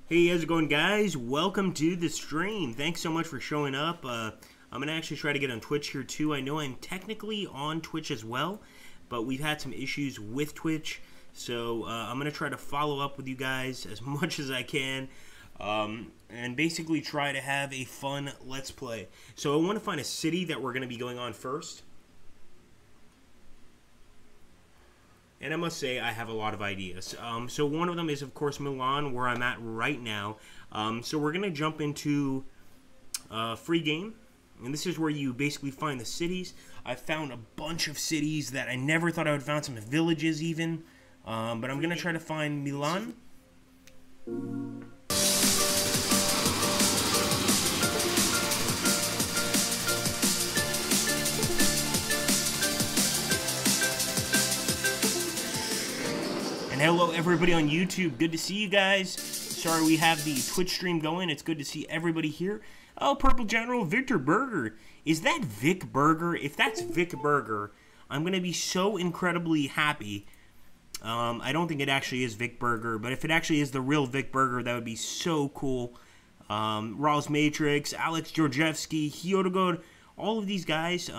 Hey, how's it going, guys? Welcome to the stream. Thanks so much for showing up. I'm going to actually try to get on Twitch here, too. I know I'm technically on Twitch as well, but we've had some issues with Twitch, so I'm going to try to follow up with you guys as much as I can, and basically try to have a fun Let's Play. So I want to find a city that we're going to be going on first. And I must say, I have a lot of ideas. So one of them is, of course, Milan, where I'm at right now. So we're going to jump into free game. And this is where you basically find the cities. I found a bunch of cities that I never thought I would find, some villages even. But I'm going to try to find Milan. And hello everybody on YouTube, good to see you guys. Sorry we have the Twitch stream going, it's good to see everybody here. Oh, Purple General, Victor Burger. Is that Vic Burger? If that's Vic Burger, I'm going to be so incredibly happy. I don't think it actually is Vic Burger, but if it actually is the real Vic Burger, that would be so cool. Rawls Matrix, Alex Georgievsky, Hyodogod, all of these guys,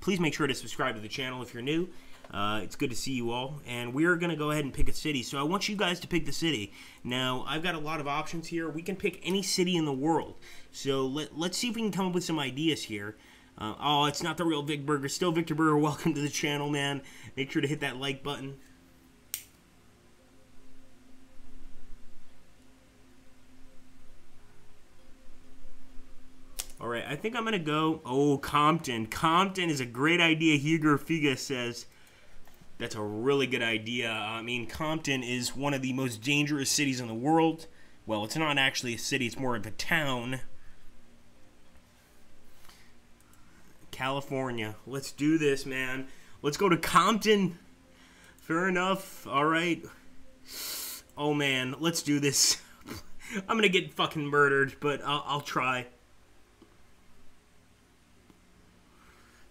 please make sure to subscribe to the channel if you're new. It's good to see you all, and we're going to go ahead and pick a city. So I want you guys to pick the city. Now, I've got a lot of options here. We can pick any city in the world. So let's see if we can come up with some ideas here. Oh, it's not the real Vic Burger. Still Victor Burger, welcome to the channel, man. Make sure to hit that like button. Alright, I think I'm going to go... Oh, Compton. Compton is a great idea, Hugo Figa says. That's a really good idea. I mean, Compton is one of the most dangerous cities in the world. Well, it's not actually a city, it's more of a town. California. Let's do this, man. Let's go to Compton. Fair enough. Alright. Oh, man. Let's do this. I'm gonna get fucking murdered, but I'll try.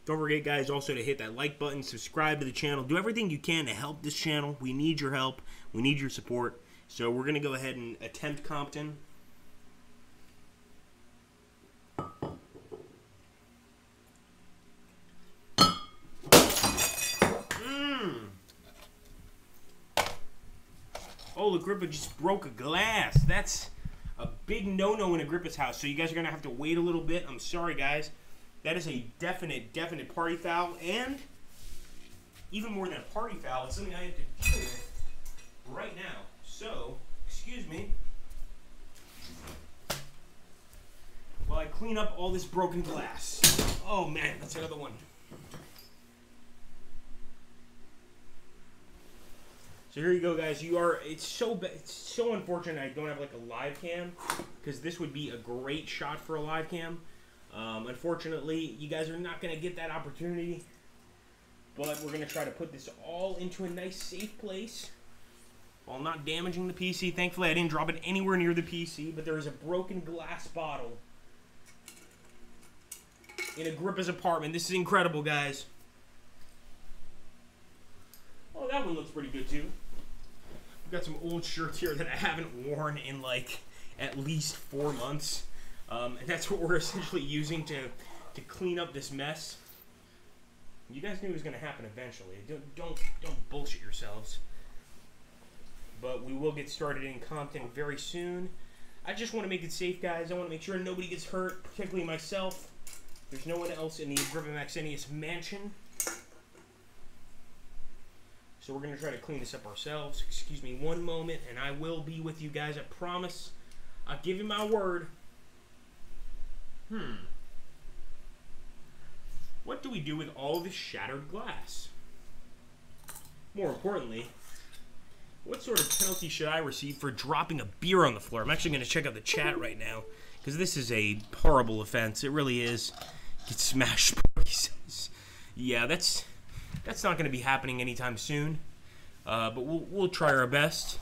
Don't forget, guys, also to hit that like button, subscribe to the channel. Do everything you can to help this channel. We need your help. We need your support. So we're going to go ahead and attempt Compton. Oh, Agrippa just broke a glass. That's a big no-no in Agrippa's house. So you guys are going to have to wait a little bit. I'm sorry, guys. That is a definite party foul, and even more than a party foul, it's something I have to deal with right now. So, excuse me, while I clean up all this broken glass. Oh man, that's another one. So here you go, guys. It's so unfortunate I don't have like a live cam, because this would be a great shot for a live cam. Unfortunately, you guys are not going to get that opportunity, but we're going to try to put this all into a nice, safe place while not damaging the PC. Thankfully, I didn't drop it anywhere near the PC, but there is a broken glass bottle in Agrippa's apartment. This is incredible, guys. Oh, that one looks pretty good, too. I've got some old shirts here that I haven't worn in, like, at least 4 months. And that's what we're essentially using to clean up this mess. You guys knew it was going to happen eventually. Don't bullshit yourselves. But we will get started in Compton very soon. I just want to make it safe, guys. I want to make sure nobody gets hurt, particularly myself. There's no one else in the Agrippa Maxenius mansion. So we're going to try to clean this up ourselves. Excuse me one moment, and I will be with you guys. I promise. I'll give you my word. What do we do with all this shattered glass? More importantly, what sort of penalty should I receive for dropping a beer on the floor? I'm actually going to check out the chat right now, because this is a horrible offense. It really is. Get smashed, he says. Yeah, that's not going to be happening anytime soon. But we'll try our best.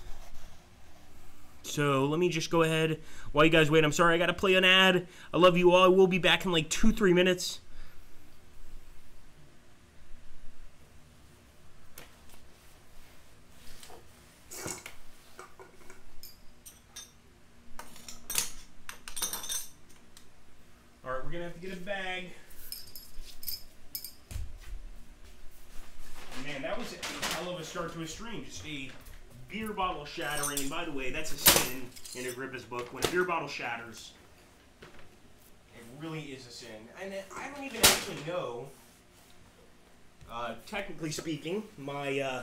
So let me just go ahead while you guys wait. I'm sorry, I got to play an ad. I love you all. I will be back in like 2-3 minutes. get a bag. Man, that was a hell of a start to a stream. Just a beer bottle shattering. And by the way, that's a sin in Agrippa's book. When a beer bottle shatters, it really is a sin. And I don't even actually know, technically speaking, my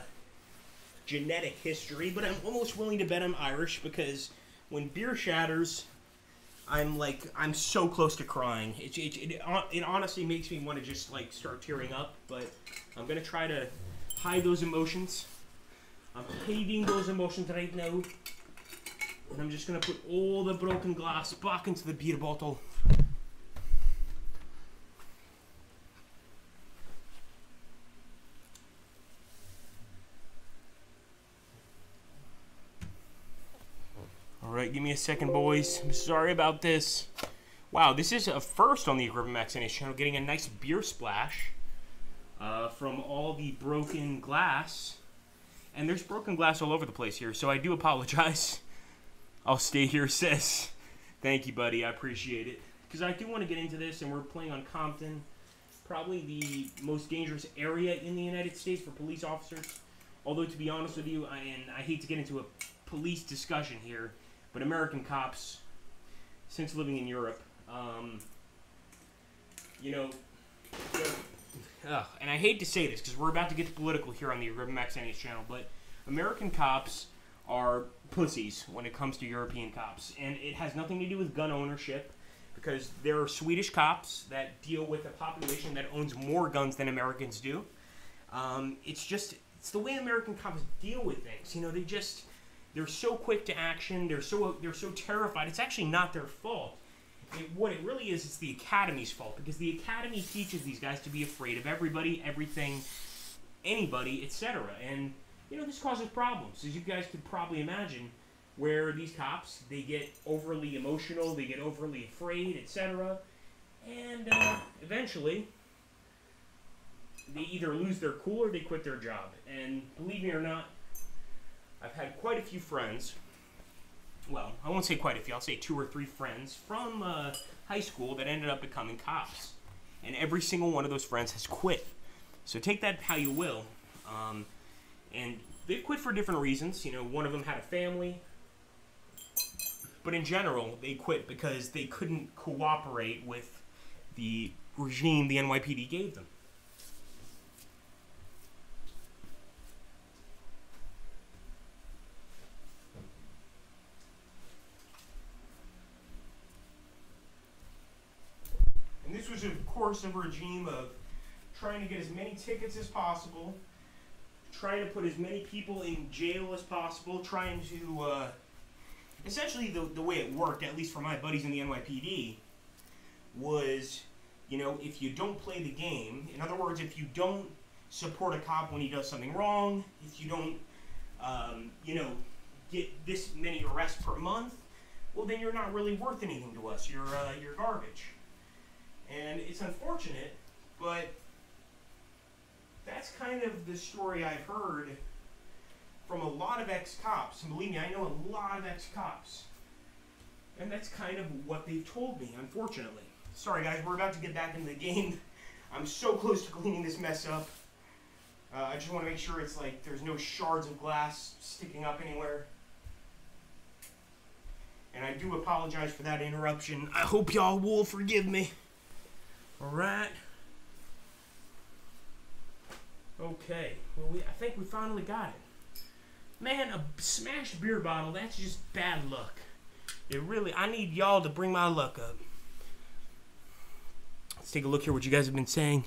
genetic history, but I'm almost willing to bet I'm Irish because when beer shatters, I'm so close to crying. It honestly makes me want to just like start tearing up, but I'm gonna try to hide those emotions. I'm hiding those emotions right now, and I'm just gonna put all the broken glass back into the beer bottle. Alright, give me a second, boys. I'm sorry about this. Wow, this is a first on the Agrippa Max NH channel, getting a nice beer splash from all the broken glass. And there's broken glass all over the place here, so I do apologize. I'll stay here, sis. Thank you, buddy. I appreciate it. Because I do want to get into this, and we're playing on Compton. Probably the most dangerous area in the United States for police officers. Although, to be honest with you, I hate to get into a police discussion here, but American cops, since living in Europe, you know, and I hate to say this because we're about to get political here on the Agrippa Max NH channel, but American cops are pussies when it comes to European cops. And it has nothing to do with gun ownership, because there are Swedish cops that deal with a population that owns more guns than Americans do. It's the way American cops deal with things. You know, they're so quick to action. They're so terrified. It's actually not their fault. What it really is, it's the Academy's fault, because the Academy teaches these guys to be afraid of everybody, everything, anybody, etc. And, you know, this causes problems, as you guys could probably imagine, where these cops, they get overly emotional, they get overly afraid, etc. And eventually, they either lose their cool or they quit their job. And believe me or not, I've had quite a few friends. Well, I won't say quite a few, I'll say 2 or 3 friends from high school that ended up becoming cops. And every single one of those friends has quit. So take that how you will. And they've quit for different reasons. You know, one of them had a family. But in general, they quit because they couldn't cooperate with the regime the NYPD gave them. And this was, of course, a regime of trying to get as many tickets as possible, trying to put as many people in jail as possible, trying to, essentially the way it worked, at least for my buddies in the NYPD, was, you know, if you don't play the game, in other words, if you don't support a cop when he does something wrong, if you don't, you know, get this many arrests per month, well, then you're not really worth anything to us. You're garbage. And it's unfortunate, but that's kind of the story I've heard from a lot of ex-cops. And believe me, I know a lot of ex-cops. And that's kind of what they've told me, unfortunately. Sorry guys, we're about to get back into the game. I'm so close to cleaning this mess up. I just want to make sure it's like there's no shards of glass sticking up anywhere. And I do apologize for that interruption. I hope y'all will forgive me. Alright. Okay. Well, I think we finally got it. Man, a smashed beer bottle, that's just bad luck. I need y'all to bring my luck up. Let's take a look here what you guys have been saying.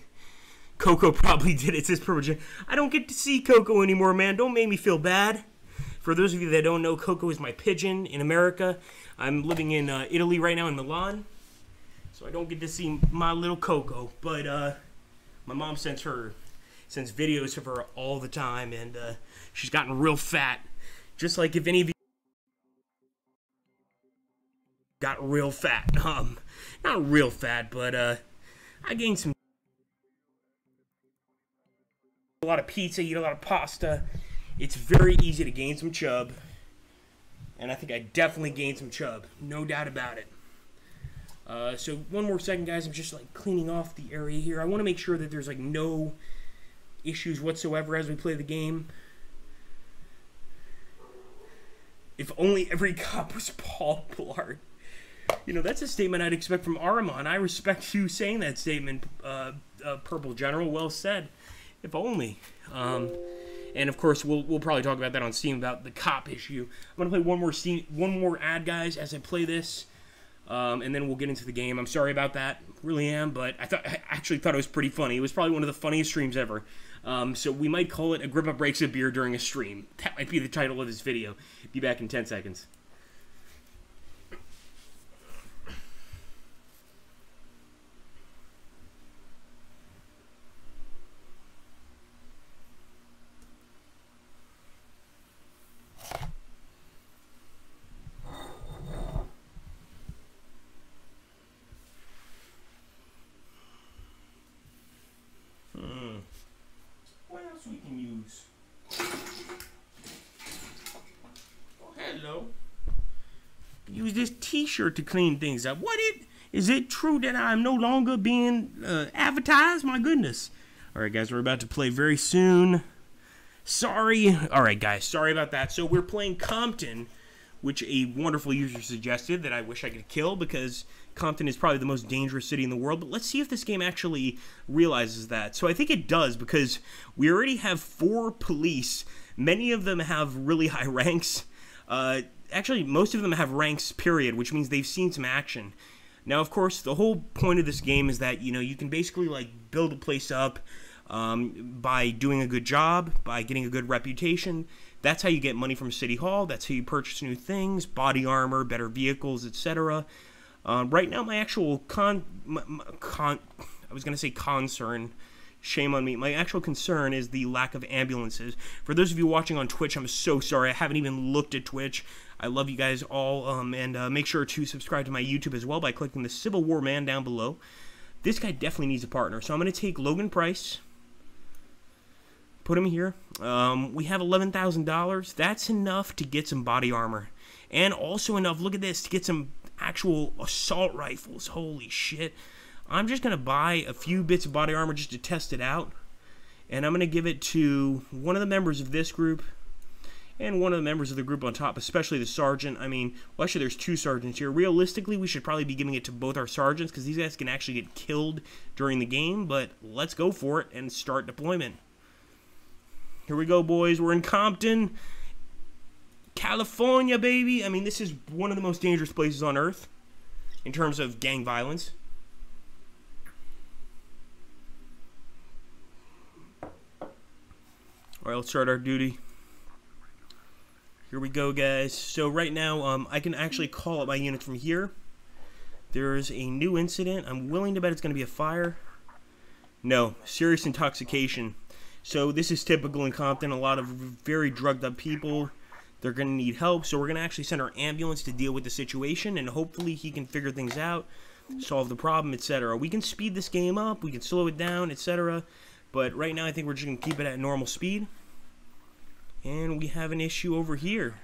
Coco probably did it. Says Purple. I don't get to see Coco anymore, man. Don't make me feel bad. For those of you that don't know, Coco is my pigeon in America. I'm living in Italy right now, in Milan. So I don't get to see my little Coco, but my mom sends videos of her all the time, and she's gotten real fat. Just like if any of you got real fat. Not real fat, but I gained a lot of pizza, eat a lot of pasta. It's very easy to gain some chub, and I think I definitely gained some chub. No doubt about it. So one more second, guys. I'm just like cleaning off the area here. I want to make sure that there's like no issues whatsoever as we play the game. If only every cop was Paul Blart. You know, that's a statement I'd expect from Ahriman. I respect you saying that statement, Purple General. Well said. If only. And of course, we'll probably talk about that on Steam about the cop issue. I'm gonna play one more ad, guys, as I play this, and then we'll get into the game. I'm sorry about that, really am, but I actually thought it was pretty funny. It was probably one of the funniest streams ever. So we might call it Agrippa Breaks a Beer During a Stream. That might be the title of this video. Be back in 10 seconds. What else we can use? Oh, hello. Use this t-shirt to clean things up. Is it true that I'm no longer being advertised? My goodness. Alright, guys, we're about to play very soon. Sorry. Alright, guys, sorry about that. So we're playing Compton, which a wonderful user suggested that I wish I could kill because Compton is probably the most dangerous city in the world. But let's see if this game actually realizes that. So I think it does because we already have 4 police. Many of them have really high ranks. Actually, most of them have ranks, period, which means they've seen some action. Now, of course, the whole point of this game is that, you know, you can basically, like, build a place up by doing a good job, by getting a good reputation. That's how you get money from City Hall. That's how you purchase new things, body armor, better vehicles, etc. Right now, my actual concern, shame on me, my actual concern is the lack of ambulances. For those of you watching on Twitch, I'm so sorry. I haven't even looked at Twitch. I love you guys all, and make sure to subscribe to my YouTube as well by clicking the Civil War Man down below. This guy definitely needs a partner, so I'm going to take Logan Price, put him here. We have $11,000. That's enough to get some body armor, and also enough, look at this, to get some actual assault rifles. Holy shit. I'm just going to buy a few bits of body armor just to test it out, and I'm going to give it to one of the members of this group and one of the members of the group on top, especially the sergeant. I mean, well, actually, there's 2 sergeants here. Realistically, we should probably be giving it to both our sergeants because these guys can actually get killed during the game, but let's go for it and start deployment. Here we go, boys. We're in Compton, California, baby. I mean, this is one of the most dangerous places on Earth in terms of gang violence. Alright, let's start our duty. Here we go, guys. So right now, I can actually call up my units from here. There's a new incident. I'm willing to bet it's going to be a fire. No, serious intoxication. So this is typical in Compton. A lot of very drugged up people. They're going to need help. So we're going to actually send our ambulance to deal with the situation, and hopefully he can figure things out, solve the problem, etc. We can speed this game up. We can slow it down, etc. But right now, I think we're just going to keep it at normal speed. And we have an issue over here.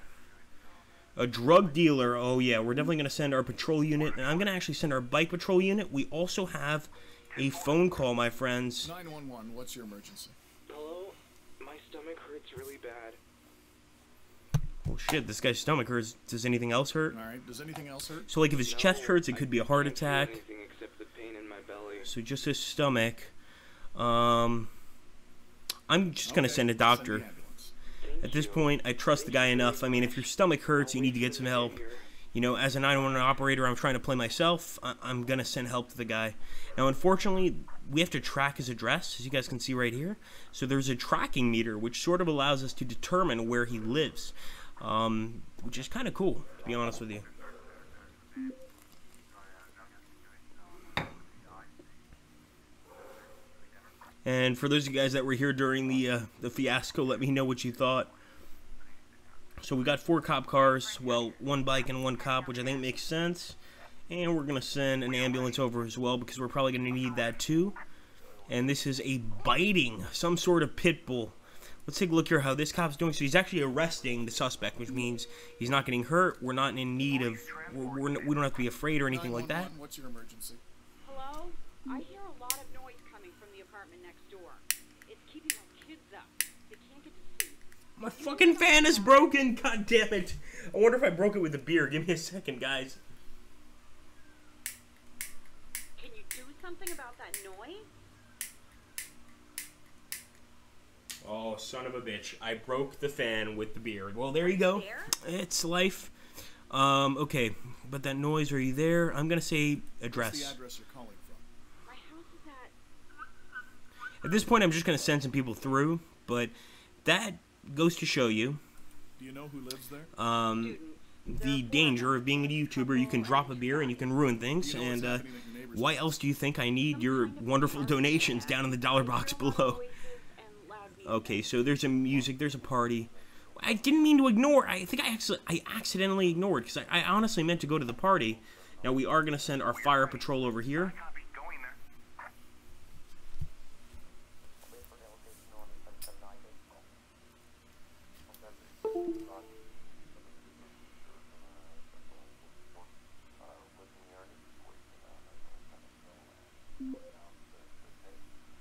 A drug dealer. Oh, yeah. We're definitely going to send our patrol unit. And I'm going to actually send our bike patrol unit. We also have a phone call, my friends. 911, what's your emergency? Hello? My stomach hurts really bad. Oh, shit. This guy's stomach hurts. Does anything else hurt? Alright, does anything else hurt? So, like, if his chest hurts, it could be a heart attack. Anything except the pain in my belly. So, just his stomach. I'm just going to send a doctor. At this point, I trust the guy enough. I mean, if your stomach hurts, you need to get some help. You know, as a 911 operator, I'm trying to play myself. I'm going to send help to the guy. Now, unfortunately, we have to track his address, as you guys can see right here. So there's a tracking meter, which sort of allows us to determine where he lives, which is kind of cool, to be honest with you. And for those of you guys that were here during the fiasco, let me know what you thought. So we got 4 cop cars, well, 1 bike and 1 cop, which I think makes sense. And we're going to send an ambulance over as well, because we're probably going to need that too. And this is a biting, some sort of pit bull. Let's take a look here how this cop's doing. So he's actually arresting the suspect, which means he's not getting hurt. We're not in need of, we don't have to be afraid or anything like that. 911, what's your emergency? Hello? I hear a lot of noise coming from the apartment next door. It's keeping my kids up. They can't get to sleep. My fucking fan is broken. God damn it. I wonder if I broke it with a beer. Give me a second, guys. Can you do something about that noise? Oh, son of a bitch. I broke the fan with the beer. Well, there you go. It's life. Okay. But that noise, are you there? I'm going to say address. What's the address you're calling from? My house is At this point, I'm just going to send some people through. But that goes to show you Do you know who lives there? the danger of being a YouTuber. You can drop a beer and you can ruin things. Do you know what's And happening at your neighbor's why else do you think I need your wonderful donations down in the dollar box below? Okay, so there's a music, there's a party. I didn't mean to ignore. I think I accidentally ignored because I honestly meant to go to the party. Now we are gonna send our fire patrol over here.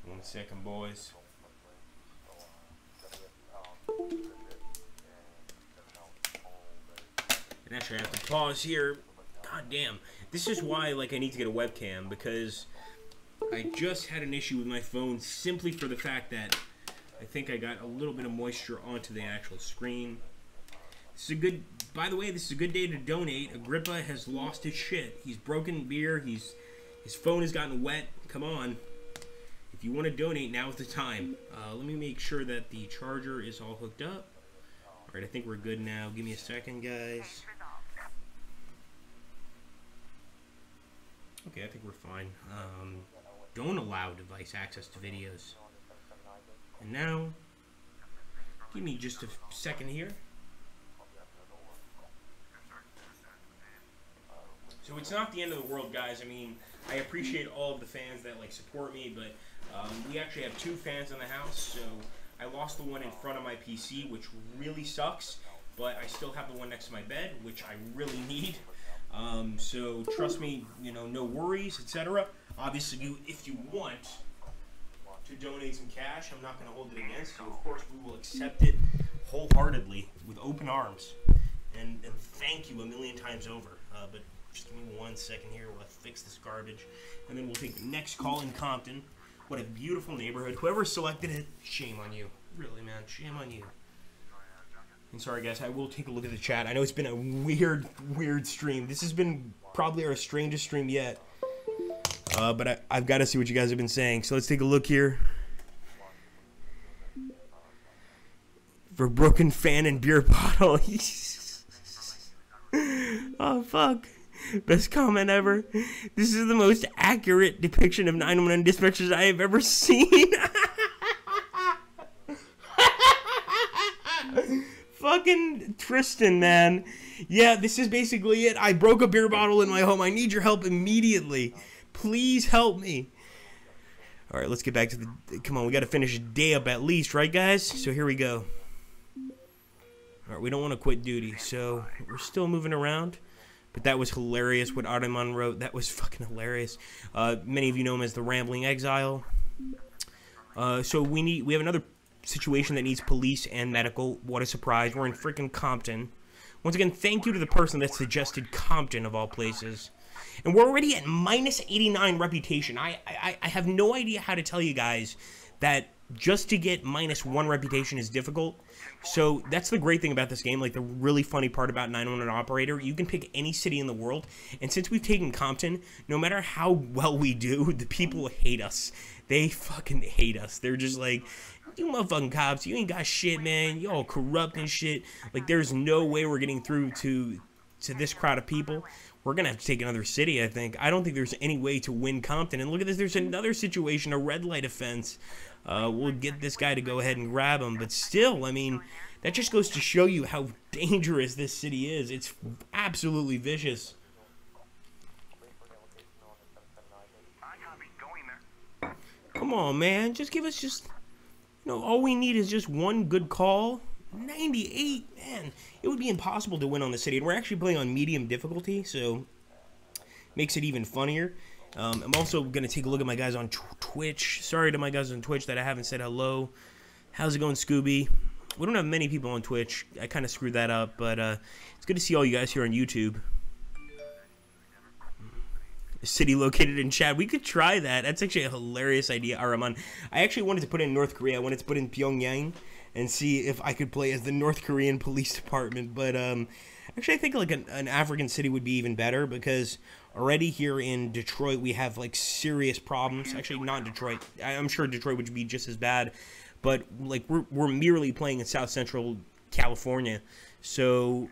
One second, boys. And actually, I have to pause here. God damn. This is why, like, I need to get a webcam, because I just had an issue with my phone simply for the fact that I think I got a little bit of moisture onto the actual screen. This is a good, by the way, this is a good day to donate. Agrippa has lost his shit. He's broken beer. His phone has gotten wet. Come on. If you want to donate, now's the time. Let me make sure that the charger is all hooked up. Alright, I think we're good now. Give me a second, guys. Okay, I think we're fine. Don't allow device access to videos. And now, give me just a second here. So it's not the end of the world, guys. I mean, I appreciate all of the fans that like support me, but we actually have 2 fans in the house, so I lost the one in front of my PC, which really sucks, but I still have the one next to my bed, which I really need. So trust me, you know, no worries, etc. Obviously, if you want to donate some cash, I'm not going to hold it against you. Of course, we will accept it wholeheartedly with open arms, and thank you a million times over. But just give me 1 second here while I fix this garbage, and then we'll take the next call in Compton. What a beautiful neighborhood. Whoever selected it, shame on you. Really, man, shame on you. And sorry, guys, I will take a look at the chat. I know it's been a weird stream. This has been probably our strangest stream yet. But I've got to see what you guys have been saying. So let's take a look here. For broken fan and beer bottle. Oh, fuck. Best comment ever. This is the most accurate depiction of 911 dispatchers I have ever seen. Fucking Tristan, man. Yeah, this is basically it. I broke a beer bottle in my home. I need your help immediately. Please help me. All right, let's get back to the... Come on, we got to finish a day up at least, right, guys? So here we go. All right, we don't want to quit duty, so we're still moving around. But that was hilarious what Ottoman wrote. That was fucking hilarious. Many of you know him as the Rambling Exile. So we have another situation that needs police and medical. What a surprise. We're in freaking Compton. Once again, thank you to the person that suggested Compton of all places. And we're already at minus 89 reputation. I have no idea how to tell you guys that just to get minus 1 reputation is difficult. So that's the great thing about this game. Like, the really funny part about 911 Operator, you can pick any city in the world. And since we've taken Compton, no matter how well we do, the people hate us. They fucking hate us. They're just like, you motherfucking cops, you ain't got shit, man. You all corrupt and shit. Like, there's no way we're getting through to this crowd of people. We're going to have to take another city, I think. I don't think there's any way to win Compton. And look at this. There's another situation, a red light offense. We'll get this guy to go ahead and grab him. But still, I mean, that just goes to show you how dangerous this city is. It's absolutely vicious. Come on, man. Just give us just know, all we need is just one good call. 98, man. It would be impossible to win on the city. And we're actually playing on medium difficulty, so makes it even funnier. I'm also going to take a look at my guys on Twitch. Sorry to my guys on Twitch that I haven't said hello. How's it going, Scooby? We don't have many people on Twitch. I kind of screwed that up, but it's good to see all you guys here on YouTube. City located in Chad. We could try that. That's actually a hilarious idea, Araman. I actually wanted to put in North Korea. I wanted to put in Pyongyang and see if I could play as the North Korean police department. But actually, I think like an African city would be even better, because already here in Detroit we have like serious problems. Actually, not Detroit. I'm sure Detroit would be just as bad. But like we're merely playing in South Central California, so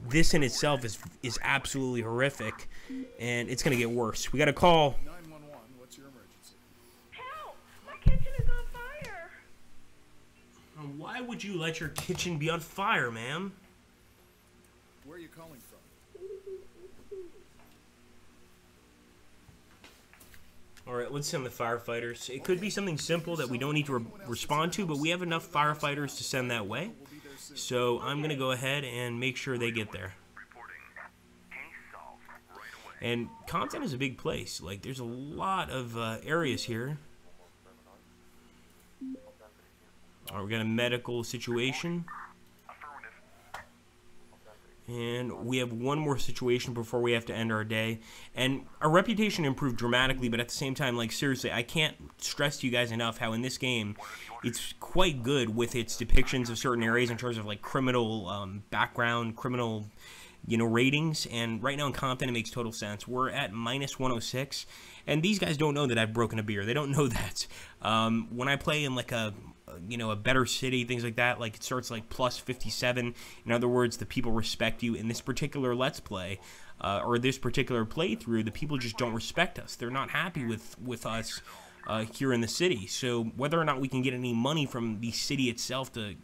this in itself is absolutely horrific, and it's gonna get worse. We got a call. 911, what's your emergency? Help! My kitchen is on fire! Why would you let your kitchen be on fire, ma'am? Where are you calling from? Alright, let's send the firefighters. It could be something simple that we don't need to respond to, but we have enough firefighters to send that way. So I'm going to go ahead and make sure they get there. And Compton is a big place. Like, there's a lot of areas here. Alright, we got a medical situation. And we have one more situation before we have to end our day. And our reputation improved dramatically, but at the same time, like, seriously, I can't stress to you guys enough how in this game, it's quite good with its depictions of certain areas in terms of, like, criminal background, criminal, you know, ratings. And right now in Compton, it makes total sense. We're at minus 106, and these guys don't know that I've broken a beer. They don't know that. When I play in, like, a better city, things like that, like it starts like plus 57. In other words, the people respect you. In this particular Let's Play, or this particular playthrough, the people just don't respect us. They're not happy with us here in the city. So whether or not we can get any money from the city itself to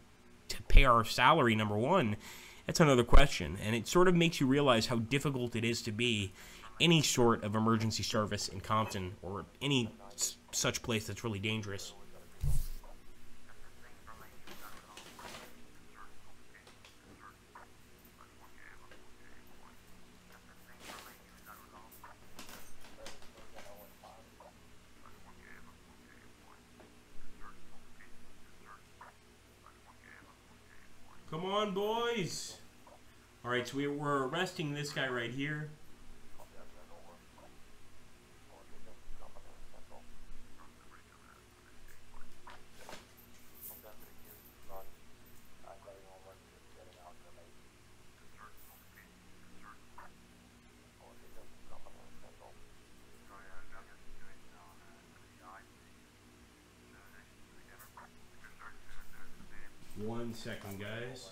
pay our salary, number one, that's another question. And it sort of makes you realize how difficult it is to be any sort of emergency service in Compton, or any such place that's really dangerous. Come on, boys! Alright, so we're arresting this guy right here. One second, guys.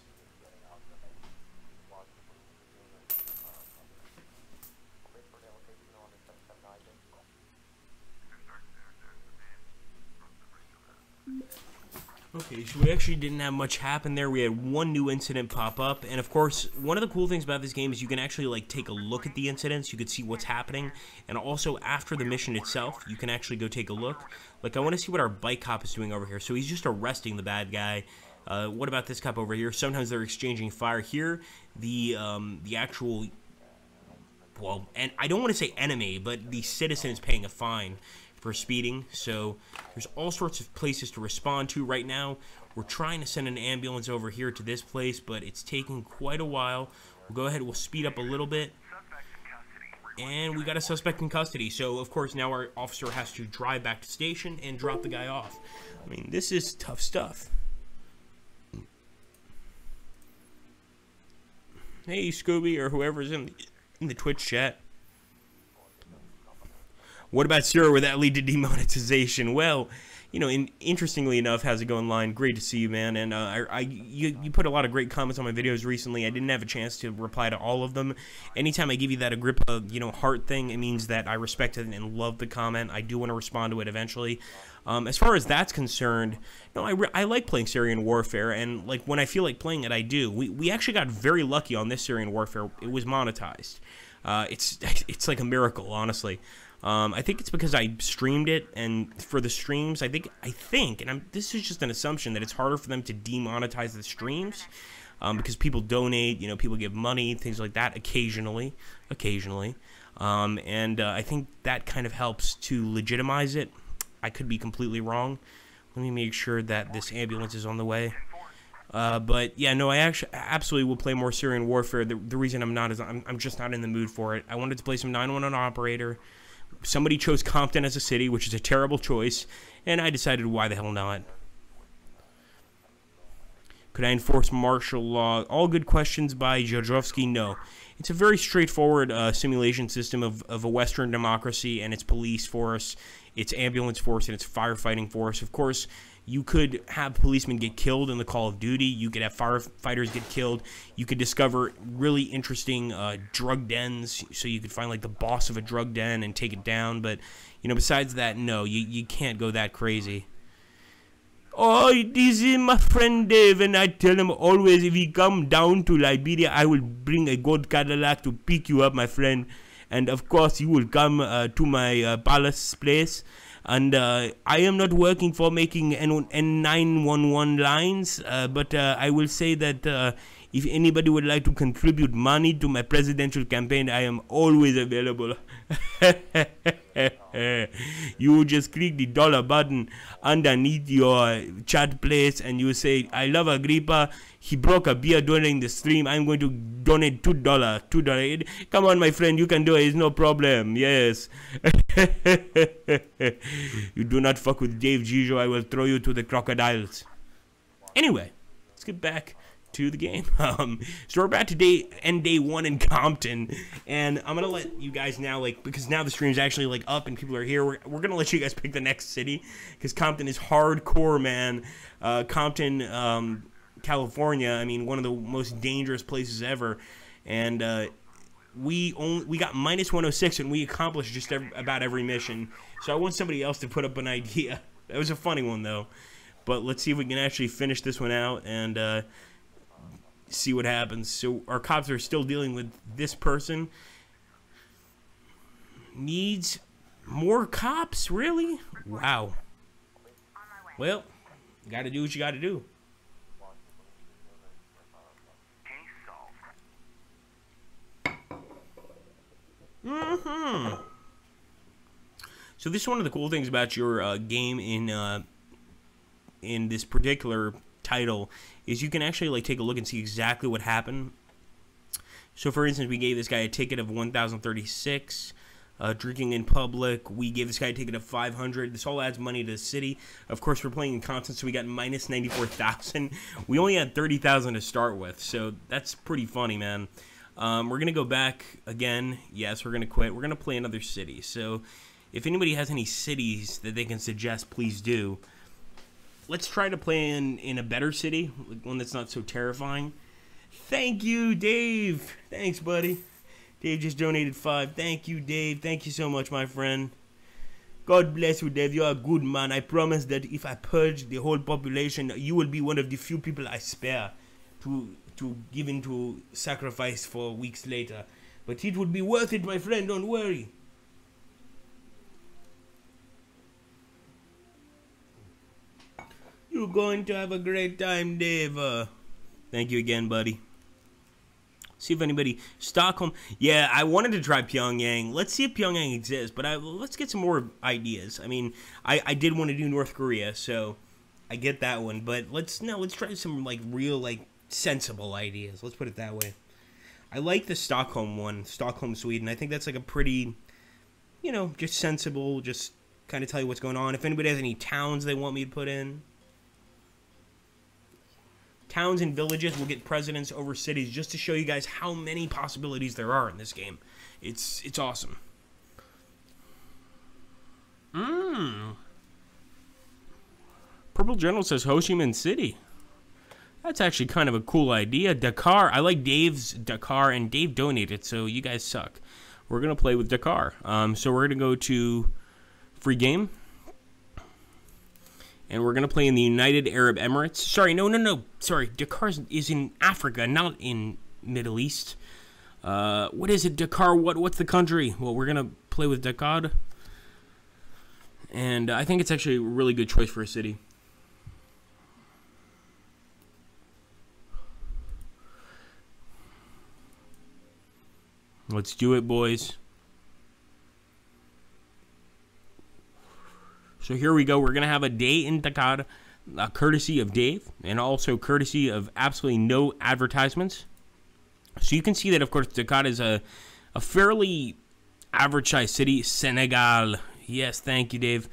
Okay, so we actually didn't have much happen there. We had one new incident pop up, and of course, one of the cool things about this game is you can actually like take a look at the incidents. You can see what's happening, and also after the mission itself, you can actually go take a look. Like, I want to see what our bike cop is doing over here. So he's just arresting the bad guy. What about this cop over here? Sometimes they're exchanging fire. Here, the actual, well, and I don't want to say enemy, but the citizen is paying a fine for speeding. So there's all sorts of places to respond to right now. We're trying to send an ambulance over here to this place, but it's taking quite a while. We'll go ahead, we'll speed up a little bit. And we got a suspect in custody. So, of course, now our officer has to drive back to station and drop the guy off. I mean, this is tough stuff. Hey, Scooby, or whoever's in the Twitch chat. What about Sarah? Would that lead to demonetization? Well, you know, interestingly enough, how's it going, Line? Great to see you, man. And you put a lot of great comments on my videos recently. I didn't have a chance to reply to all of them. Anytime I give you that Agrippa, heart thing, it means that I respect it and love the comment. I do want to respond to it eventually. As far as that's concerned, no, I like playing Syrian Warfare, and like when I feel like playing it, I do. We actually got very lucky on this Syrian Warfare. It was monetized. It's like a miracle, honestly. I think it's because I streamed it, and for the streams, I think, and this is just an assumption, that it's harder for them to demonetize the streams, because people donate, you know, people give money, things like that, occasionally, and I think that kind of helps to legitimize it. I could be completely wrong. Let me make sure that this ambulance is on the way. But yeah, no, I actually absolutely will play more Syrian Warfare. The reason I'm not is I'm just not in the mood for it. I wanted to play some 911 Operator. Somebody chose Compton as a city, which is a terrible choice, and I decided why the hell not. Could I enforce martial law? All good questions by Jodorowsky. No. It's a very straightforward simulation system of a Western democracy and its police force, its ambulance force, and its firefighting force. Of course, you could have policemen get killed in the Call of Duty. You could have firefighters get killed. You could discover really interesting drug dens, so you could find like the boss of a drug den and take it down. But, you know, besides that, no, you can't go that crazy. Oh, this is my friend Dave, and I tell him always, if he come down to Liberia, I will bring a gold Cadillac to pick you up, my friend. And of course, you will come to my palace place. And I am not working for making N911 lines, but I will say that if anybody would like to contribute money to my presidential campaign, I am always available. You just click the dollar button underneath your chat place and you say, I love Agrippa. He broke a beer during the stream. I'm going to donate $2. Come on, my friend, you can do it. It's no problem. Yes. You do not fuck with Dave Gijo. I will throw you to the crocodiles. Anyway, let's get back to the game. So we're about to end day 1 in Compton, and I'm gonna let you guys now, like, because now the stream's actually like up and people are here, we're gonna let you guys pick the next city, because Compton is hardcore, man. Compton, California, I mean, one of the most dangerous places ever, and we got minus 106 and we accomplished just about every mission. So I want somebody else to put up an idea. That was a funny one though, but let's see if we can actually finish this one out and see what happens. So our cops are still dealing with this person. Needs more cops, really? Wow. Well, you gotta do what you gotta do. So this is one of the cool things about your game in this particular title is you can actually like take a look and see exactly what happened. So for instance, we gave this guy a ticket of 1,036, drinking in public. We gave this guy a ticket of 500. This all adds money to the city. Of course, we're playing in Compton, so we got minus 94,000. We only had 30,000 to start with, so that's pretty funny, man. We're gonna go back again. Yes, we're gonna quit. We're gonna play another city. So if anybody has any cities that they can suggest, please do. Let's try to play in a better city, one that's not so terrifying. Thank you, Dave. Thanks, buddy. Dave just donated 5. Thank you, Dave. Thank you so much, my friend. God bless you, Dave. You're a good man. I promise that if I purge the whole population, you will be one of the few people I spare to give into sacrifice for weeks later. But it would be worth it, my friend. Don't worry. You're going to have a great time, Dave. Thank you again, buddy. See if anybody... Stockholm. Yeah, I wanted to try Pyongyang. Let's see if Pyongyang exists, but let's get some more ideas. I mean, I did want to do North Korea, so I get that one. But let's try some, like, real, like, sensible ideas. Let's put it that way. I like the Stockholm one. Stockholm, Sweden. I think that's, like, a pretty, you know, just sensible, just kind of tell you what's going on. If anybody has any towns they want me to put in. Towns and villages will get presidents over cities, just to show you guys how many possibilities there are in this game. It's awesome. Purple General says Ho Chi Minh City. That's actually kind of a cool idea. Dakar. I like Dave's Dakar, and Dave donated, so you guys suck. We're going to play with Dakar. So we're going to go to free game. And we're going to play in the United Arab Emirates. Sorry, no. Sorry, Dakar is in Africa, not in Middle East. What is it? Dakar? What's the country? Well, we're gonna play with Dakar, and I think it's actually a really good choice for a city. Let's do it, boys. So here we go. We're going to have a day in Dakar, courtesy of Dave, and also courtesy of absolutely no advertisements. So you can see that, of course, Dakar is a fairly average-sized city. Senegal. Yes, thank you, Dave.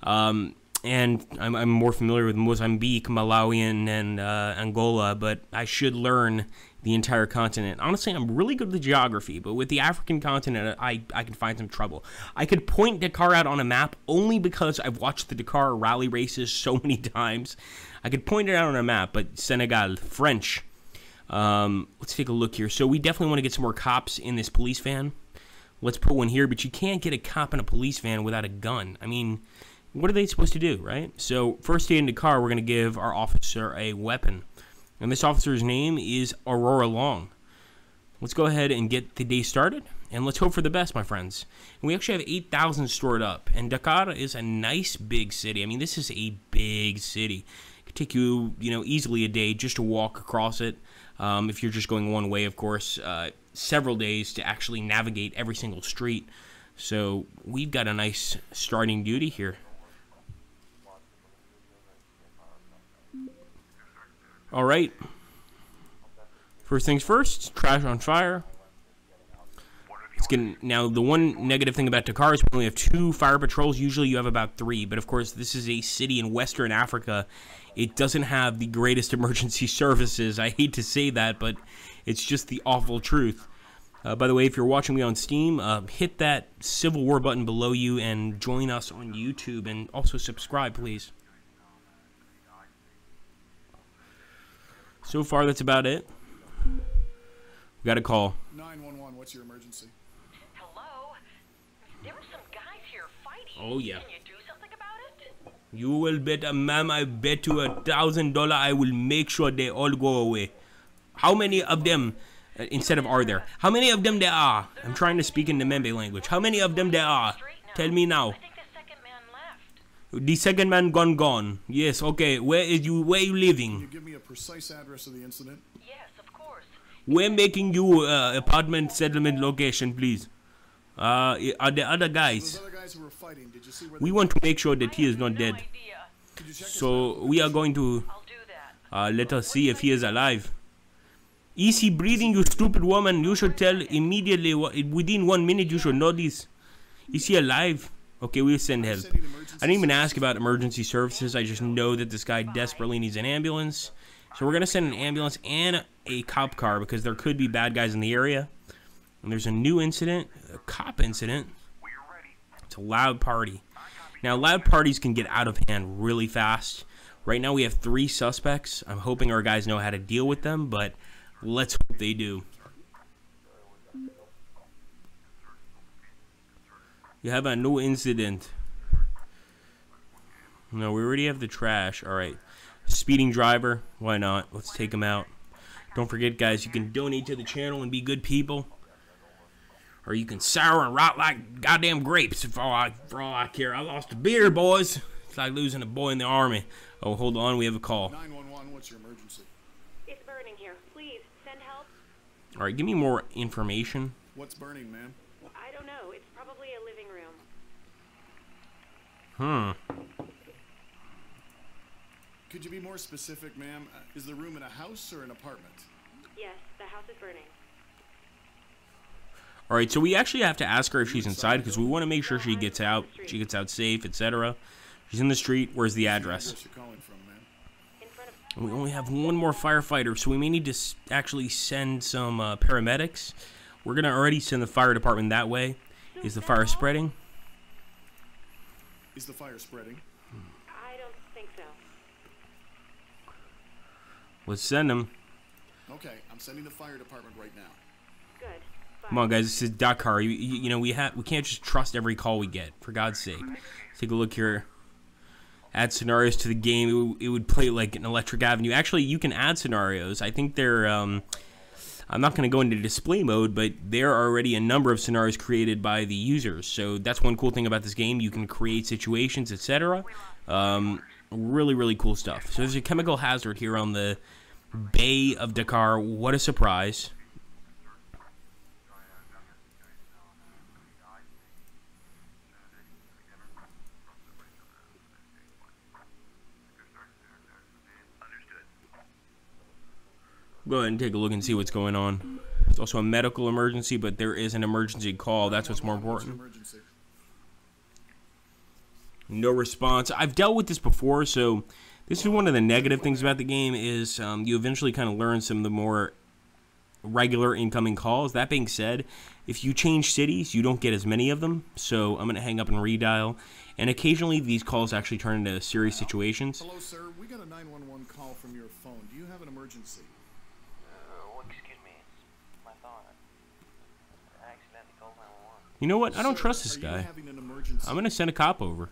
And I'm more familiar with Mozambique, Malawi, and Angola, but I should learn the entire continent. Honestly, I'm really good with geography, but with the African continent, I can find some trouble. I could point Dakar out on a map only because I've watched the Dakar rally races so many times. I could point it out on a map, but Senegal, French. Let's take a look here. So we definitely want to get some more cops in this police van. Let's put one here, but you can't get a cop in a police van without a gun. I mean, what are they supposed to do, right? So first day in Dakar, we're going to give our officer a weapon. And this officer's name is Aurora Long. Let's go ahead and get the day started, and let's hope for the best, my friends. And we actually have 8,000 stored up, and Dakar is a nice big city. I mean, this is a big city. It could take you, easily a day just to walk across it. If you're just going one way, of course, several days to actually navigate every single street. So we've got a nice starting duty here. All right. First things first, trash on fire. Now, the one negative thing about Dakar is we only have 2 fire patrols. Usually you have about 3, but of course this is a city in Western Africa. It doesn't have the greatest emergency services. I hate to say that, but it's just the awful truth. By the way, if you're watching me on Steam, hit that Civil War button below you and join us on YouTube, and also subscribe, please. So far, that's about it. We got a call. 911, what's your emergency? Hello? There were some guys here fighting. Oh, yeah. Can you do something about it? You will bet, ma'am, I bet you $1,000 I will make sure they all go away. How many of them, instead of are there, how many of them there are? I'm trying to speak in the Membe language. How many of them there are? Tell me now. I think the second man left. The second man gone. Yes, okay. Where are you Can you living? give me a precise address of the incident? Yes, of course. We're making you apartment settlement location, please. Are the other Those guys? other guys who were fighting, did you see where We they want to make sure that he is I not have dead. no idea. Could you check his So we are going to I'll do that. let us see if he is alive. Is he breathing, you stupid woman? You should tell immediately. Within 1 minute, you should know this. Is he alive? Okay, we'll send help. I didn't even ask about emergency services. I just know that this guy desperately needs an ambulance. So we're going to send an ambulance and a cop car because there could be bad guys in the area. And there's a new incident, a cop incident. It's a loud party. Now, loud parties can get out of hand really fast. Right now we have 3 suspects. I'm hoping our guys know how to deal with them, but let's hope they do. You have a new incident. No, we already have the trash. Alright. Speeding driver. Why not? Let's take him out. Don't forget, guys, you can donate to the channel and be good people. Or you can sour and rot like goddamn grapes for all I care. I lost a beer, boys. It's like losing a boy in the army. Oh, hold on. We have a call. 911, what's your emergency? It's burning here. Please, send help. Alright, give me more information. What's burning, ma'am? I don't know. It's probably a living room. Could you be more specific, ma'am? Is the room in a house or an apartment? Yes, the house is burning. Alright, so we actually have to ask her if she's inside because we want to make sure she gets out safe, etc. She's in the street. Where's the address? Address you're calling from, ma'am. In front of... And we only have 1 more firefighter, so we may need to actually send some paramedics. We're going to already send the fire department that way. Is the fire spreading? Is the fire spreading? I don't think so. Let's send them. Okay, I'm sending the fire department right now. Good. Come on, guys. This is Dakar. We can't just trust every call we get. For God's sake. Let's take a look here. Add scenarios to the game. It would play like an Electric Avenue. Actually, you can add scenarios. I think they're I'm not going to go into display mode, but there are already a number of scenarios created by the users. So that's one cool thing about this game. You can create situations, etc. Really, really cool stuff. So there's a chemical hazard here on the Bay of Dakar. What a surprise. Go ahead and take a look and see what's going on. It's also a medical emergency, but there is an emergency call. That's what's more important. No response. I've dealt with this before, so this is one of the negative things about the game is you eventually kind of learn some of the more regular incoming calls. That being said, if you change cities, you don't get as many of them, so I'm going to hang up and redial. And occasionally, these calls actually turn into serious situations. Hello, sir. We got a 911 call from your phone. Do you have an emergency? Excuse me. My phone. I accidentally called 911. You know what? I don't Sir, trust this are you guy. having an emergency? I'm going to send a cop over.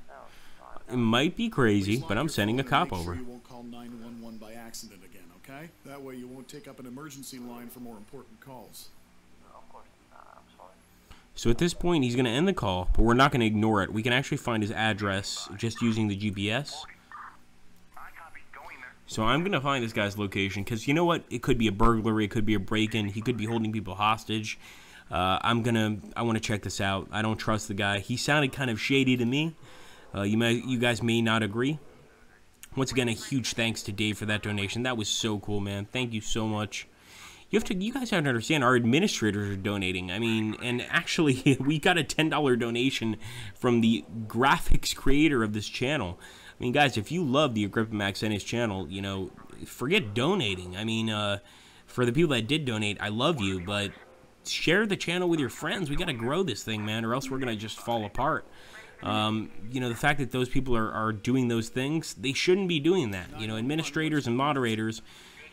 It might be crazy, but I'm sending a cop over. You won't call 911 by accident again, okay? That way you won't take up an emergency line for more important calls. Of course. I'm sorry. So at this point, he's going to end the call, but we're not going to ignore it. We can actually find his address just using the GPS. So I'm going to find this guy's location, because you know what? It could be a burglary, it could be a break-in, he could be holding people hostage. I want to check this out. I don't trust the guy. He sounded kind of shady to me. You guys may not agree. Once again, a huge thanks to Dave for that donation. That was so cool, man. Thank you so much. You guys have to understand, our administrators are donating. I mean, and actually, we got a $10 donation from the graphics creator of this channel. I mean, guys, if you love the Agrippa Max and his channel, you know, forget donating. I mean, for the people that did donate, I love you, but share the channel with your friends. We got to grow this thing, man, or else we're going to just fall apart. You know, the fact that those people are doing those things, they shouldn't be doing that. You know, administrators and moderators,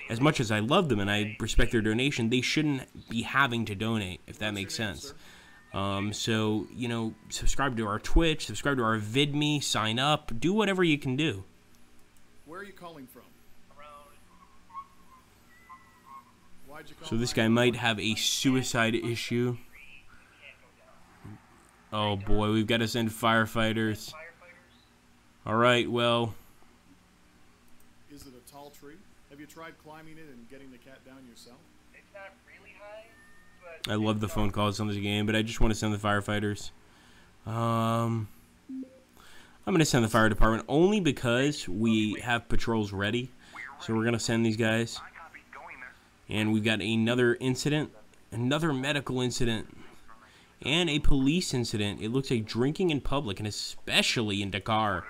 as much as I love them and I respect their donation, they shouldn't be having to donate, if that makes sense. So, you know, subscribe to our Twitch, subscribe to our VidMe, sign up, do whatever you can do. Where are you calling from? Why'd you call So this guy might have a suicide issue. Oh boy, we've got to send firefighters. Alright, well, Is it a tall tree? Have you tried climbing it and getting the cat down yourself? It's not really high, but I love the phone calls on this game, but I just want to send the firefighters. I'm going to send the fire department only because we have patrols ready. So we're going to send these guys. And we've got another incident, another medical incident, and a police incident. It looks like drinking in public, and especially in Dakar,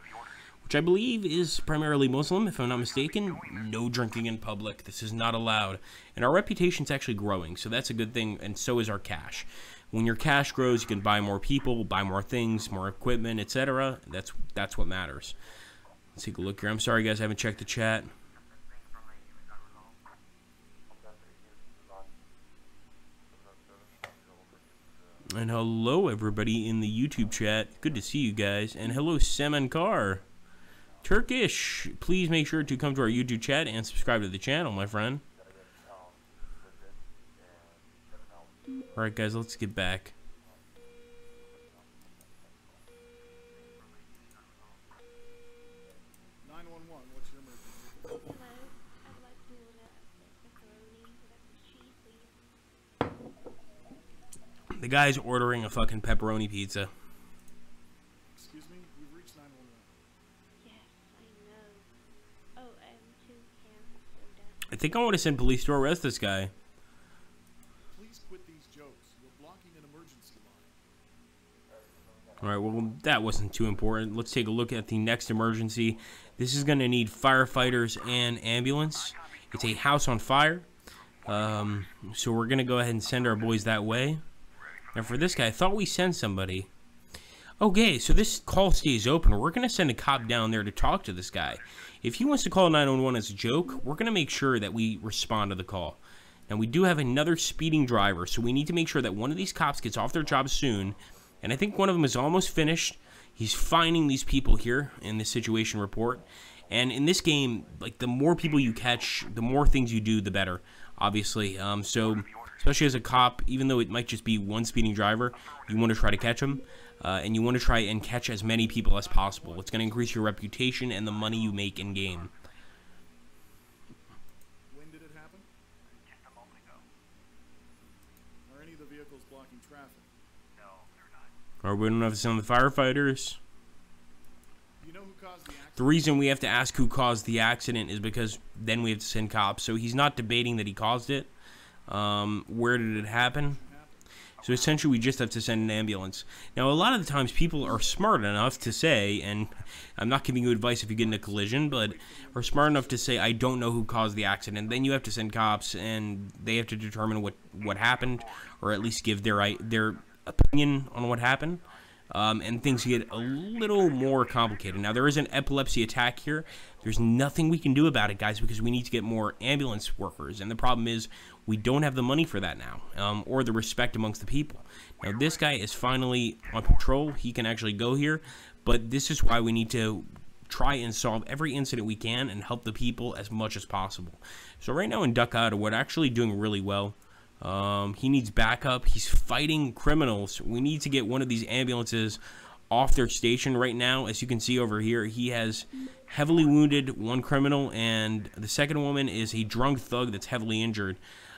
which I believe is primarily Muslim, if I'm not mistaken. No drinking in public. This is not allowed. And our reputation's actually growing, so that's a good thing, and so is our cash. When your cash grows, you can buy more people, buy more things, more equipment, etc. That's what matters. Let's take a look here. I'm sorry, guys, I haven't checked the chat. And hello, everybody in the YouTube chat. Good to see you guys. And hello, Semenkar. Turkish. Please make sure to come to our YouTube chat and subscribe to the channel, my friend. Alright, guys, let's get back. What's your emergency? Hello, I'd like to order pepperoni without the cheese, please. The guy's ordering a fucking pepperoni pizza. Excuse me, you've reached 911. Yes, I know. Oh, 2 cans of soda. I think I want to send police to arrest this guy. Please quit these jokes. You're blocking an emergency line. Alright, well, that wasn't too important. Let's take a look at the next emergency. This is going to need firefighters and ambulance. It's a house on fire. So we're going to go ahead and send our boys that way. And for this guy, I thought we sent somebody. Okay, so this call stays open. We're going to send a cop down there to talk to this guy. If he wants to call 911 as a joke, we're going to make sure that we respond to the call. Now, we do have another speeding driver, so we need to make sure that one of these cops gets off their job soon. And I think one of them is almost finished. He's finding these people here in this situation report. And in this game, like, the more people you catch, the more things you do, the better, obviously. So especially as a cop, even though it might just be one speeding driver, you want to try to catch him, and you want to try and catch as many people as possible. It's going to increase your reputation and the money you make in-game. When did it happen? Just a moment ago. Are any of the vehicles blocking traffic? No, they're not. Or we don't have to send the firefighters. Do you know who caused the accident? The reason we have to ask who caused the accident is because then we have to send cops. So he's not debating that he caused it. Where did it happen? So essentially we just have to send an ambulance. Now a lot of the times people are smart enough to say, and I'm not giving you advice if you get in a collision, but are smart enough to say, I don't know who caused the accident. Then you have to send cops and they have to determine what happened, or at least give their opinion on what happened. And things get a little more complicated. Now, there is an epilepsy attack here. There's nothing we can do about it, guys, because we need to get more ambulance workers. And the problem is we don't have the money for that now, or the respect amongst the people. Now, this guy is finally on patrol. He can actually go here. But this is why we need to try and solve every incident we can and help the people as much as possible. So right now in Duckauto, we're actually doing really well. He needs backup. He's fighting criminals. We need to get one of these ambulances off their station right now. As you can see over here, he has heavily wounded one criminal, and the second woman is a drunk thug that's heavily injured.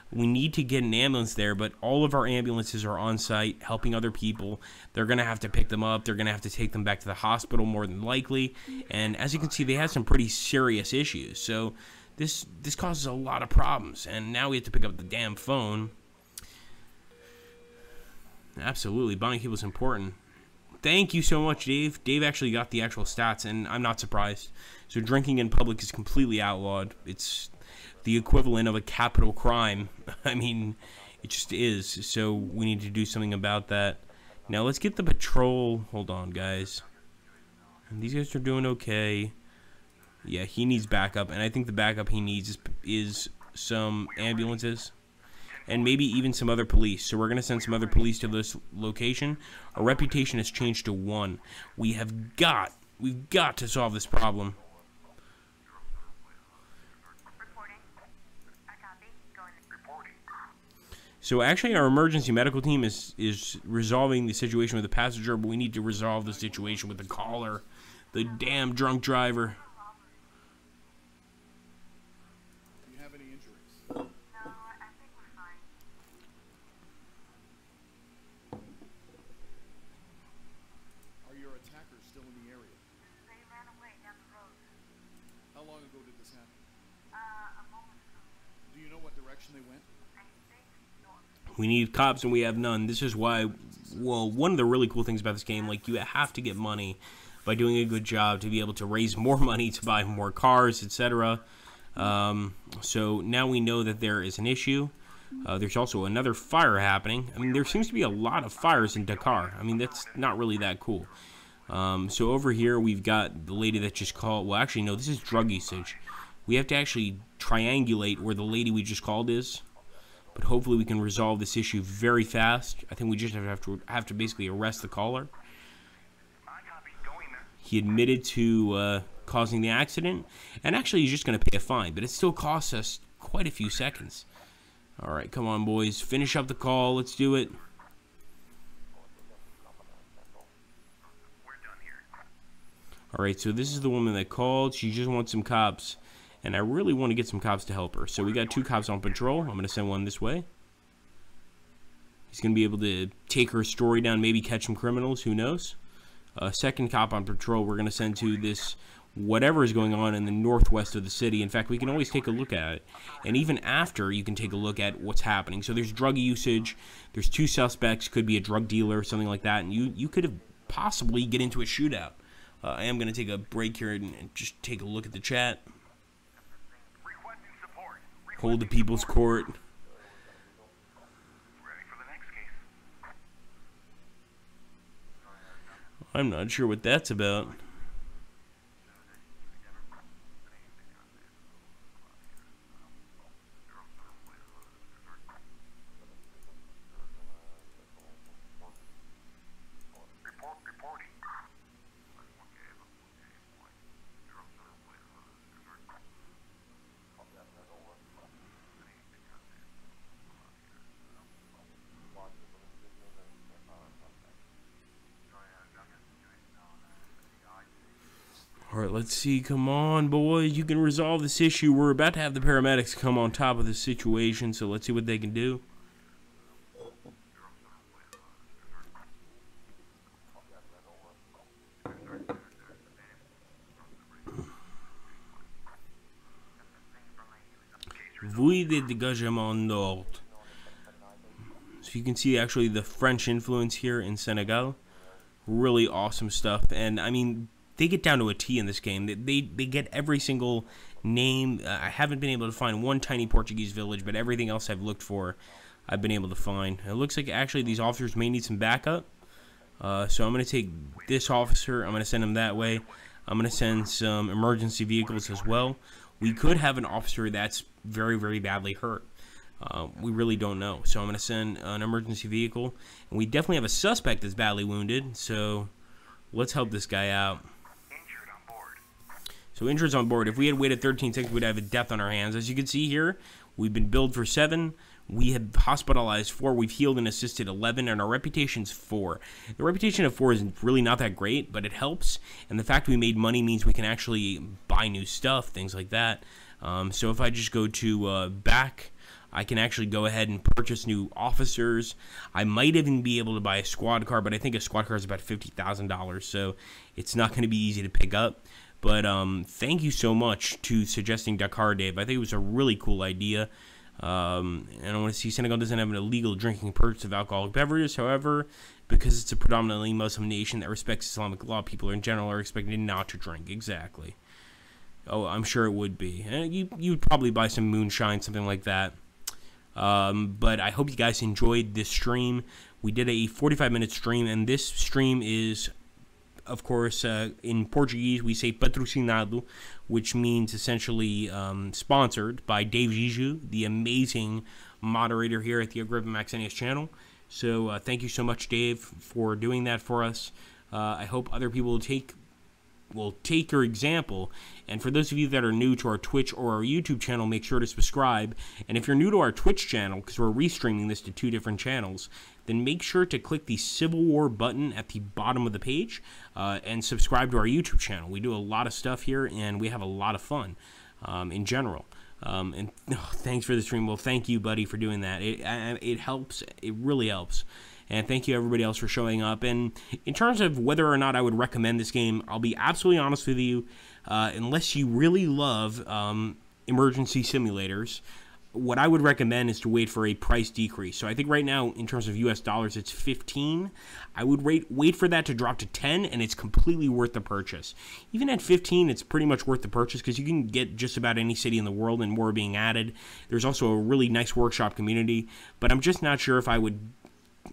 We need to get an ambulance there, but all of our ambulances are on site helping other people. They're going to have to pick them up. They're going to have to take them back to the hospital more than likely. And as you can see, they have some pretty serious issues. So this causes a lot of problems, and now we have to pick up the damn phone. Absolutely, buying people is important. Thank you so much, Dave. Dave actually got the actual stats, and I'm not surprised. So drinking in public is completely outlawed. It's the equivalent of a capital crime. I mean, it just is. So we need to do something about that. Now let's get the patrol. Hold on, guys. And these guys are doing okay. Yeah, he needs backup, and I think the backup he needs is some ambulances and maybe even some other police. So we're going to send some other police to this location. Our reputation has changed to 1. We've got to solve this problem. So actually our emergency medical team is resolving the situation with the passenger, but we need to resolve the situation with the caller, the damn drunk driver. How long ago did this happen? A moment ago. Do you know what direction they went? We need cops and we have none. This is why, well, one of the really cool things about this game, like, you have to get money by doing a good job to be able to raise more money to buy more cars, etc. So now we know that there is an issue. There's also another fire happening. I mean, there seems to be a lot of fires in Dakar. I mean, that's not really that cool. So over here we've got the lady that just called. Well, actually no, this is drug usage. We have to actually triangulate where the lady we just called is, but hopefully we can resolve this issue very fast. I think we just have to basically arrest the caller. He admitted to causing the accident, and actually he's just going to pay a fine, but it still costs us quite a few seconds. All right, come on, boys, finish up the call. Let's do it. Alright, so this is the woman that called. She just wants some cops. And I really want to get some cops to help her. So we got 2 cops on patrol. I'm going to send one this way. He's going to be able to take her story down, maybe catch some criminals. Who knows? Second cop on patrol we're going to send to this whatever is going on in the northwest of the city. In fact, we can always take a look at it. And even after, you can take a look at what's happening. So there's drug usage. There's 2 suspects. Could be a drug dealer or something like that. And you could have possibly get into a shootout. I am going to take a break here and just take a look at the chat. Hold the people's court. I'm not sure what that's about. Alright, let's see. Come on, boys. You can resolve this issue. We're about to have the paramedics come on top of the situation, so let's see what they can do. Vui de dégagement nord. So you can see actually the French influence here in Senegal. Really awesome stuff. And I mean, they get down to a T in this game. They get every single name. I haven't been able to find one tiny Portuguese village, but everything else I've looked for, I've been able to find. It looks like actually these officers may need some backup. So I'm going to take this officer. I'm going to send him that way. I'm going to send some emergency vehicles as well. We could have an officer that's very, very badly hurt. We really don't know. So I'm going to send an emergency vehicle. And we definitely have a suspect that's badly wounded. So let's help this guy out. Injured on board. So injured's on board. If we had waited 13 seconds, we'd have a death on our hands. As you can see here, we've been billed for 7. We have hospitalized 4. We've healed and assisted 11, and our reputation's 4. The reputation of 4 is really not that great, but it helps. And the fact we made money means we can actually buy new stuff, things like that. So if I just go to back, I can actually go ahead and purchase new officers. I might even be able to buy a squad car, but I think a squad car is about $50,000, so it's not going to be easy to pick up. But thank you so much to suggesting Dakar, Dave. I think it was a really cool idea. And I want to see Senegal doesn't have an illegal drinking purchase of alcoholic beverages. However, because it's a predominantly Muslim nation that respects Islamic law, people in general are expected not to drink. Exactly. Oh, I'm sure it would be. You'd probably buy some moonshine, something like that. But I hope you guys enjoyed this stream. We did a 45-minute stream, and this stream is, of course, in Portuguese, we say patrocinado, which means essentially sponsored by Dave Jiju, the amazing moderator here at the Agrippa Maxenius channel. So thank you so much, Dave, for doing that for us. I hope other people will take your example. And for those of you that are new to our Twitch or our YouTube channel, make sure to subscribe. And if you're new to our Twitch channel, because we're restreaming this to 2 different channels, then make sure to click the Civil War button at the bottom of the page and subscribe to our YouTube channel. We do a lot of stuff here, and we have a lot of fun in general. And thanks for the stream. Well, thank you, buddy, for doing that. It helps. It really helps. And thank you, everybody else, for showing up. And in terms of whether or not I would recommend this game, I'll be absolutely honest with you. Unless you really love emergency simulators, what I would recommend is to wait for a price decrease. So I think right now, in terms of US dollars, it's 15. I would wait for that to drop to 10, and it's completely worth the purchase. Even at 15, it's pretty much worth the purchase because you can get just about any city in the world and more being added. There's also a really nice workshop community, but I'm just not sure if I would,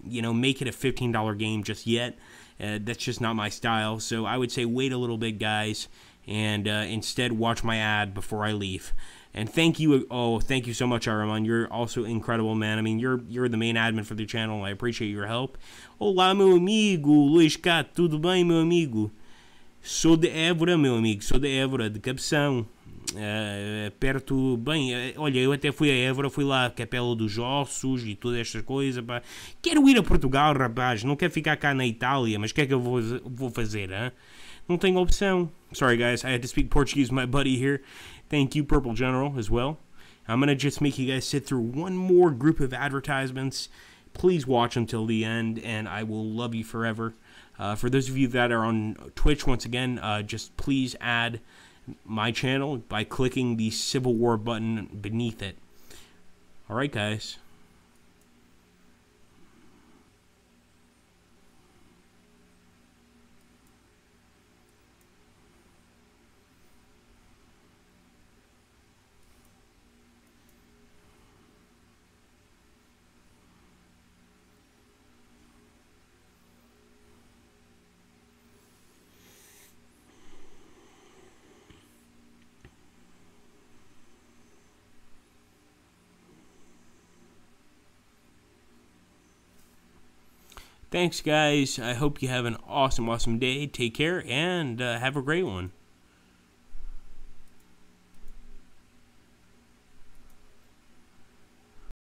make it a $15 game just yet. That's just not my style. So I would say wait a little bit, guys, and instead watch my ad before I leave. And thank you. Oh, thank you so much, Araman. You're also incredible, man. I mean, you're the main admin for the channel. I appreciate your help. Olá, meu amigo. Luiz Cat, tudo bem, meu amigo? Sou de Évora, meu amigo. Sou de Évora, de Cabeção. Perto, bem, olha, eu até fui a Évora, fui lá à Capela dos Ossos e todas estas coisas, pá. Quero ir a Portugal, rapaz, não quero ficar cá na Itália, mas o que é que eu vou fazer, hein? Não tenho opção. Sorry, guys, I had to speak Portuguese with my buddy here. Thank you, Purple General, as well. I'm going to just make you guys sit through one more group of advertisements. Please watch until the end, and I will love you forever. For those of you that are on Twitch, once again, just please add my channel by clicking the Civil War button beneath it. Alright, guys. Thanks, guys. I hope you have an awesome day. Take care, and have a great one.